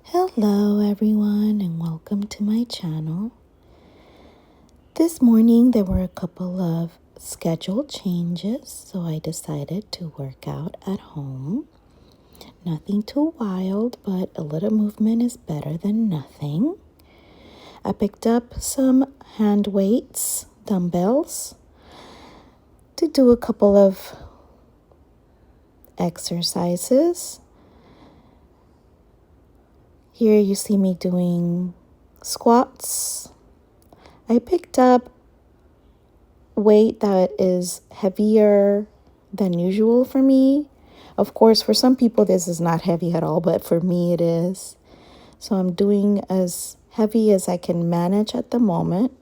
Hello everyone and welcome to my channel. This morning there were a couple of schedule changes, so I decided to work out at home. Nothing too wild, but a little movement is better than nothing. I picked up some hand weights, dumbbells, to do a couple of exercises. Here you see me doing squats. I picked up weight that is heavier than usual for me. Of course, for some people this is not heavy at all, but for me it is. So I'm doing as heavy as I can manage at the moment.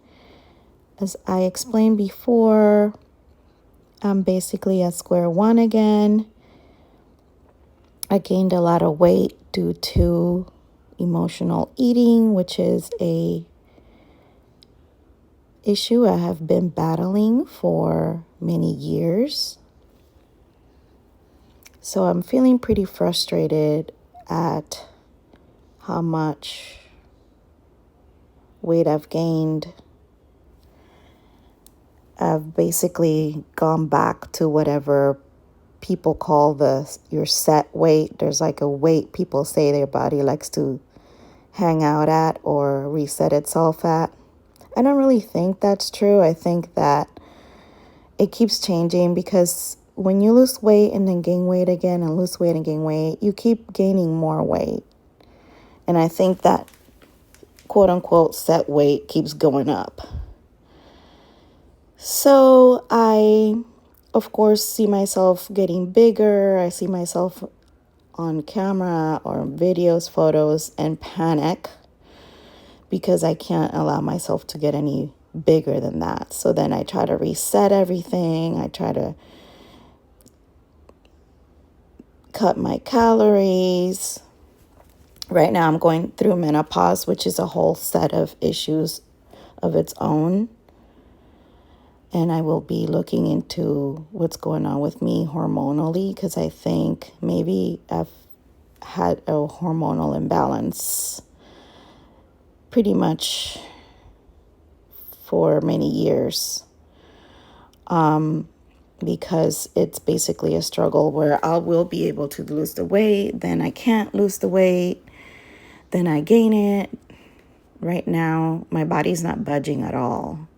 As I explained before, I'm basically at square one again. I gained a lot of weight due to emotional eating, which is a issue I have been battling for many years. So I'm feeling pretty frustrated at how much weight I've gained. I've basically gone back to whatever people call your set weight. There's like a weight people say their body likes to hang out at or reset itself at. I don't really think that's true. I think that it keeps changing because when you lose weight and then gain weight again and lose weight and gain weight, you keep gaining more weight. And I think that quote unquote set weight keeps going up. So I, of course, see myself getting bigger. I see myself on camera or videos, photos, and panic because I can't allow myself to get any bigger than that. So then I try to reset everything. I try to cut my calories. Right now I'm going through menopause, which is a whole set of issues of its own. And I will be looking into what's going on with me hormonally because I think maybe I've had a hormonal imbalance pretty much for many years. Because it's basically a struggle where I will be able to lose the weight, then I can't lose the weight, then I gain it. Right now, my body's not budging at all.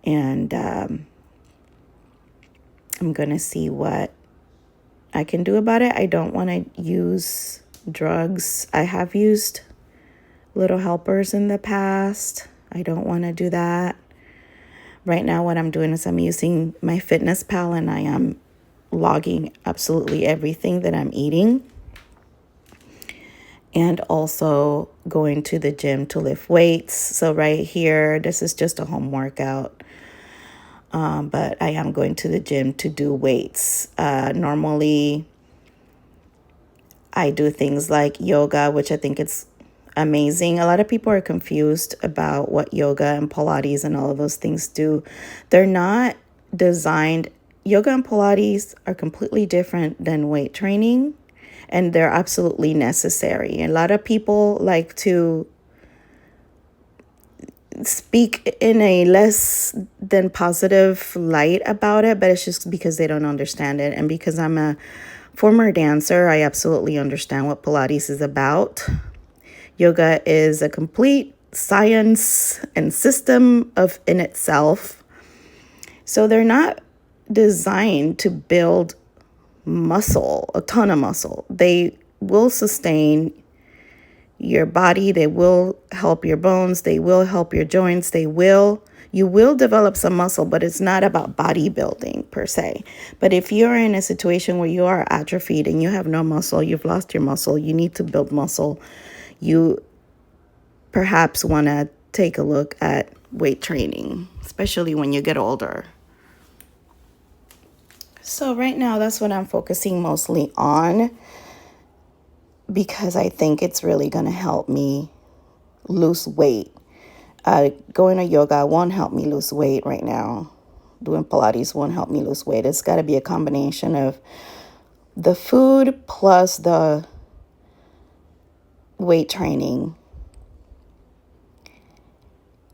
And I'm going to see what I can do about it. I don't want to use drugs. I have used little helpers in the past. I don't want to do that. Right now, what I'm doing is I'm using my Fitness Pal and I am logging absolutely everything that I'm eating. And also going to the gym to lift weights. So right here, this is just a home workout. But I am going to the gym to do weights. Normally, I do things like yoga, which I think it's amazing. A lot of people are confused about what yoga and Pilates and all of those things do. They're not designed. Yoga and Pilates are completely different than weight training, and they're absolutely necessary. A lot of people like to speak in a less than positive light about it, but it's just because they don't understand it. And because I'm a former dancer, I absolutely understand what Pilates is about. Yoga is a complete science and system in itself. So they're not designed to build muscle, a ton of muscle. They will sustain your body. They will help your bones. They will help your joints. You will develop some muscle, but it's not about bodybuilding per se. But if you're in a situation where you are atrophied and you have no muscle, you've lost your muscle, you need to build muscle, you perhaps want to take a look at weight training, especially when you get older. So right now, that's what I'm focusing mostly on because I think it's really going to help me lose weight. Going to yoga won't help me lose weight right now. Doing Pilates won't help me lose weight. It's got to be a combination of the food plus the weight training.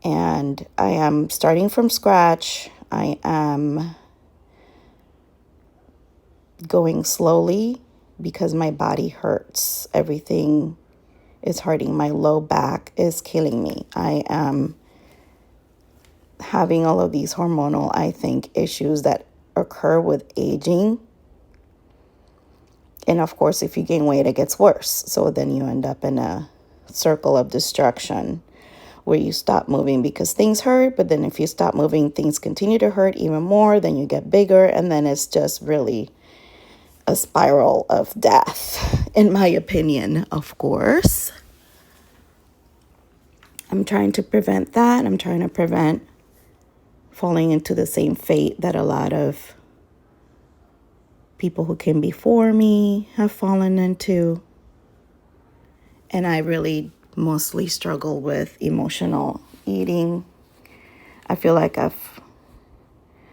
And I am starting from scratch. I am going slowly because my body hurts. Everything is hurting. My low back is killing me. I am having all of these hormonal, I think, issues that occur with aging. And of course, if you gain weight, it gets worse. So then you end up in a circle of destruction where you stop moving because things hurt. But then if you stop moving, things continue to hurt even more. Then you get bigger. And then it's just really a spiral of death, in my opinion, of course. I'm trying to prevent that. I'm trying to prevent falling into the same fate that a lot of people who came before me have fallen into. And I really mostly struggle with emotional eating. I feel like I've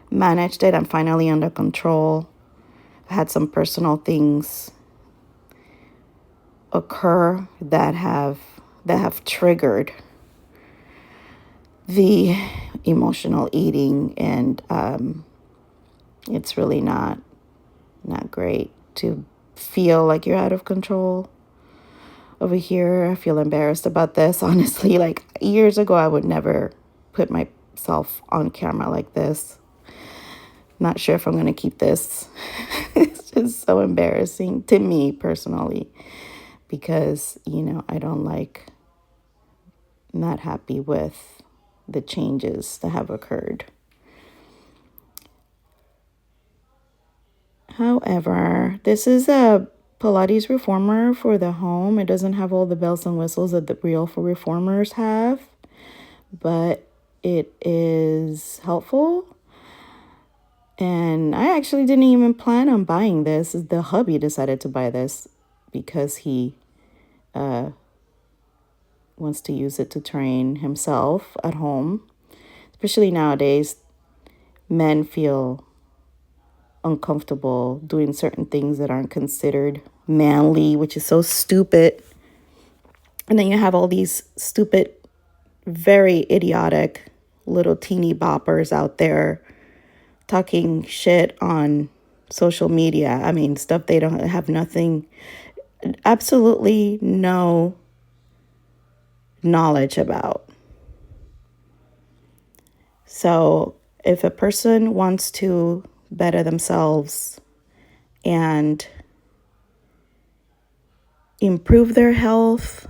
managed it. I'm finally under control. I had some personal things occur that have triggered the emotional eating, and it's really not great to feel like you're out of control over here. I feel embarrassed about this, honestly. Like years ago, I would never put myself on camera like this. Not sure if I'm going to keep this. It's just so embarrassing to me personally because, I don't like, not happy with the changes that have occurred. However, this is a Pilates reformer for the home. It doesn't have all the bells and whistles that the real for reformers have, but it is helpful. And I actually didn't even plan on buying this. The hubby decided to buy this because he wants to use it to train himself at home. Especially nowadays, men feel uncomfortable doing certain things that aren't considered manly, which is so stupid. And then you have all these stupid, very idiotic little teeny boppers out there talking shit on social media. I mean, stuff they don't have nothing, absolutely no knowledge about. So if a person wants to better themselves and improve their health,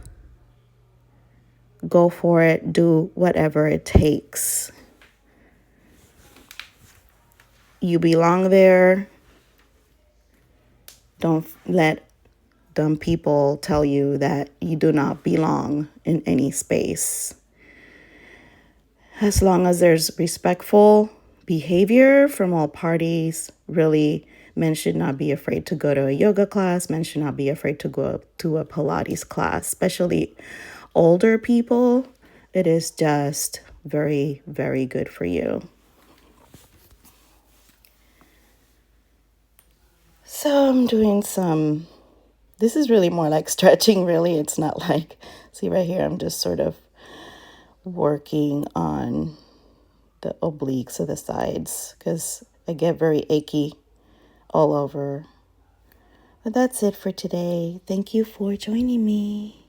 go for it. Do whatever it takes. You belong there. Don't let dumb people tell you that you do not belong in any space. As long as there's respectful behavior from all parties, really, men should not be afraid to go to a yoga class. Men should not be afraid to go to a Pilates class, especially older people. It is just very, very good for you. So I'm doing this is really more like stretching, really. It's not like, see right here, I'm just sort of working on the obliques of the sides because I get very achy all over. But that's it for today. Thank you for joining me.